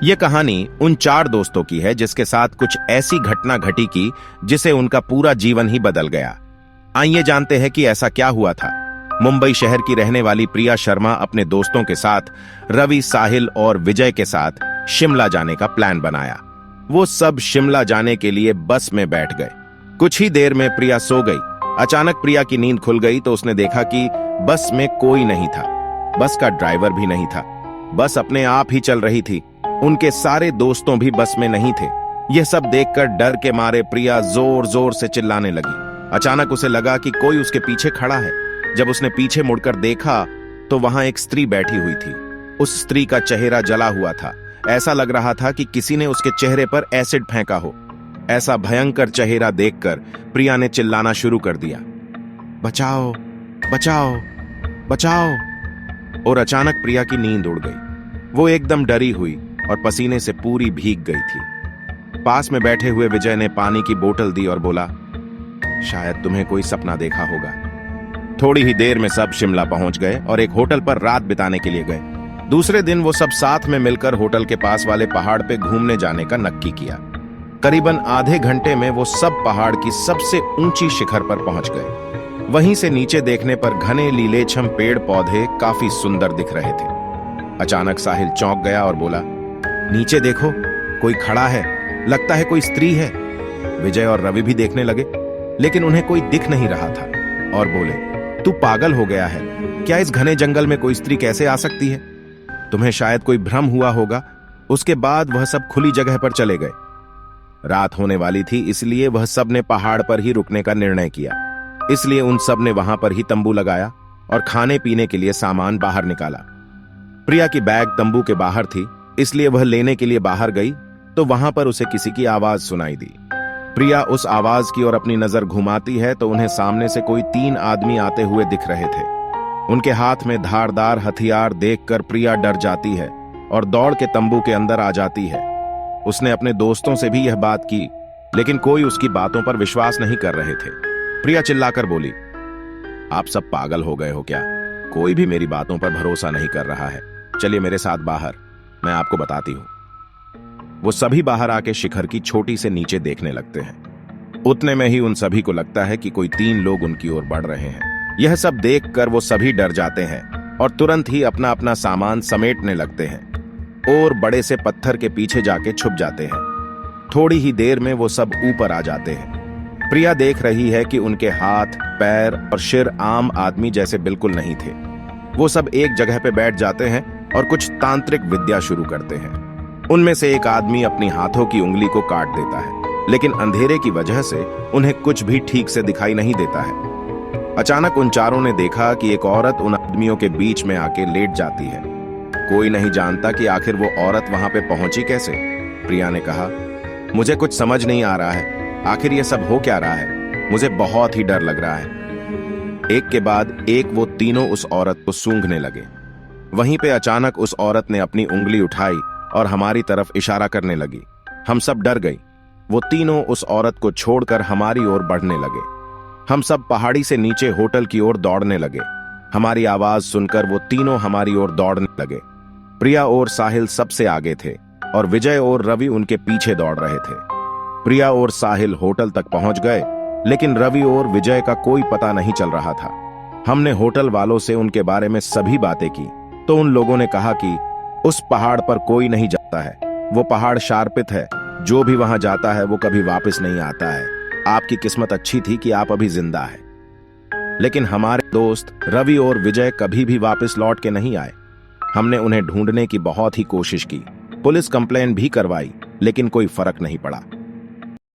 ये कहानी उन 4 दोस्तों की है जिसके साथ कुछ ऐसी घटना घटी की जिसे उनका पूरा जीवन ही बदल गया। आइए जानते हैं कि ऐसा क्या हुआ था। मुंबई शहर की रहने वाली प्रिया शर्मा अपने दोस्तों के साथ रवि, साहिल और विजय के साथ शिमला जाने का प्लान बनाया। वो सब शिमला जाने के लिए बस में बैठ गए। कुछ ही देर में प्रिया सो गई। अचानक प्रिया की नींद खुल गई तो उसने देखा कि बस में कोई नहीं था। बस का ड्राइवर भी नहीं था। बस अपने आप ही चल रही थी। उनके सारे दोस्तों भी बस में नहीं थे। यह सब देखकर डर के मारे प्रिया जोर जोर से चिल्लाने लगी। अचानक उसे लगा कि कोई उसके पीछे खड़ा है। जब उसने पीछे मुड़कर देखा तो वहां एक स्त्री बैठी हुई थी। उस स्त्री का चेहरा जला हुआ था। ऐसा लग रहा था कि किसी ने उसके चेहरे पर एसिड फेंका हो। ऐसा भयंकर चेहरा देखकर प्रिया ने चिल्लाना शुरू कर दिया, बचाओ बचाओ बचाओ। और अचानक प्रिया की नींद उड़ गई। वो एकदम डरी हुई और पसीने से पूरी भीग गई थी। पास में बैठे हुए विजय ने पानी की बोतल दी और बोला, शायद तुम्हें कोई सपना देखा होगा। थोड़ी ही देर में सब शिमला पहुंच गए और एक होटल पर रात बिताने के लिए गए। दूसरे दिन वो सब साथ में मिलकर होटल के पास वाले पहाड़ पे घूमने जाने का नक्की किया। करीबन आधे घंटे में वो सब पहाड़ की सबसे ऊंची शिखर पर पहुंच गए। वहीं से नीचे देखने पर घने लीलेछम पेड़ पौधे काफी सुंदर दिख रहे थे। अचानक साहिल चौंक गया और बोला, नीचे देखो, कोई खड़ा है, लगता है कोई स्त्री है। विजय और रवि भी देखने लगे, लेकिन उन्हें कोई दिख नहीं रहा था और बोले, तू पागल हो गया है क्या? इस घने जंगल में कोई स्त्री कैसे आ सकती है? तुम्हें शायद कोई भ्रम हुआ होगा। उसके बाद वह सब खुली जगह पर चले गए। रात होने वाली थी, इसलिए वह सब ने पहाड़ पर ही रुकने का निर्णय किया। इसलिए उन सब ने वहां पर ही तंबू लगाया और खाने पीने के लिए सामान बाहर निकाला। प्रिया की बैग तंबू के बाहर थी, इसलिए वह लेने के लिए बाहर गई तो वहां पर उसे किसी की आवाज सुनाई दी। प्रिया उस आवाज की ओर अपनी नजर घुमाती है तो उन्हें सामने से कोई 3 आदमी आते हुए दिख रहे थे। उनके हाथ में धारदार हथियार देखकर प्रिया डर जाती है और दौड़ के तंबू के अंदर आ जाती है। उसने अपने दोस्तों से भी यह बात की, लेकिन कोई उसकी बातों पर विश्वास नहीं कर रहे थे। प्रिया चिल्लाकर बोली, आप सब पागल हो गए हो क्या? कोई भी मेरी बातों पर भरोसा नहीं कर रहा है। चलिए मेरे साथ बाहर, मैं आपको बताती हूं। वो सभी बाहर आके शिखर की छोटी से नीचे देखने लगते हैं। उतने में ही उन सभी को लगता है कि कोई 3 लोग उनकी ओर बढ़ रहे हैं। यह सब देखकर वो सभी डर जाते हैं और तुरंत ही अपना अपना सामान समेटने लगते हैं और बड़े से पत्थर के पीछे जाके छुप जाते हैं। थोड़ी ही देर में वो सब ऊपर आ जाते हैं। प्रिया देख रही है कि उनके हाथ, पैर और सिर आम आदमी जैसे बिल्कुल नहीं थे। वो सब एक जगह पे बैठ जाते हैं और कुछ तांत्रिक विद्या शुरू करते हैं। उनमें से एक आदमी अपनी हाथों की उंगली को काट देता है, लेकिन अंधेरे की वजह से उन्हें कुछ भी ठीक से दिखाई नहीं देता है। अचानक उन चारों ने देखा कि एक औरत उन आदमियों के बीच में आके लेट जाती है। कोई नहीं जानता कि आखिर वो औरत वहां पे पहुंची कैसे। प्रिया ने कहा, मुझे कुछ समझ नहीं आ रहा है, आखिर ये सब हो क्या रहा है? मुझे बहुत ही डर लग रहा है। एक के बाद एक वो तीनों उस औरत को सूंघने लगे। वहीं पे अचानक उस औरत ने अपनी उंगली उठाई और हमारी तरफ इशारा करने लगी। हम सब डर गई। वो तीनों उस औरत को छोड़कर हमारी ओर बढ़ने लगे। हम सब पहाड़ी से नीचे होटल की ओर दौड़ने लगे। हमारी आवाज सुनकर वो तीनों हमारी ओर दौड़ने लगे। प्रिया और साहिल सबसे आगे थे और विजय और रवि उनके पीछे दौड़ रहे थे। प्रिया और साहिल होटल तक पहुंच गए, लेकिन रवि और विजय का कोई पता नहीं चल रहा था। हमने होटल वालों से उनके बारे में सभी बातें की तो उन लोगों ने कहा कि उस पहाड़ पर कोई नहीं जाता है। वो पहाड़ शार्पित है, जो भी वहां जाता है वो कभी वापस नहीं आता है। आपकी किस्मत अच्छी थी कि आप अभी जिंदा हैं। लेकिन हमारे दोस्त रवि और विजय कभी भी वापस लौट के नहीं आए। हमने उन्हें ढूंढने की बहुत ही कोशिश की, पुलिस कंप्लेन भी करवाई, लेकिन कोई फर्क नहीं पड़ा।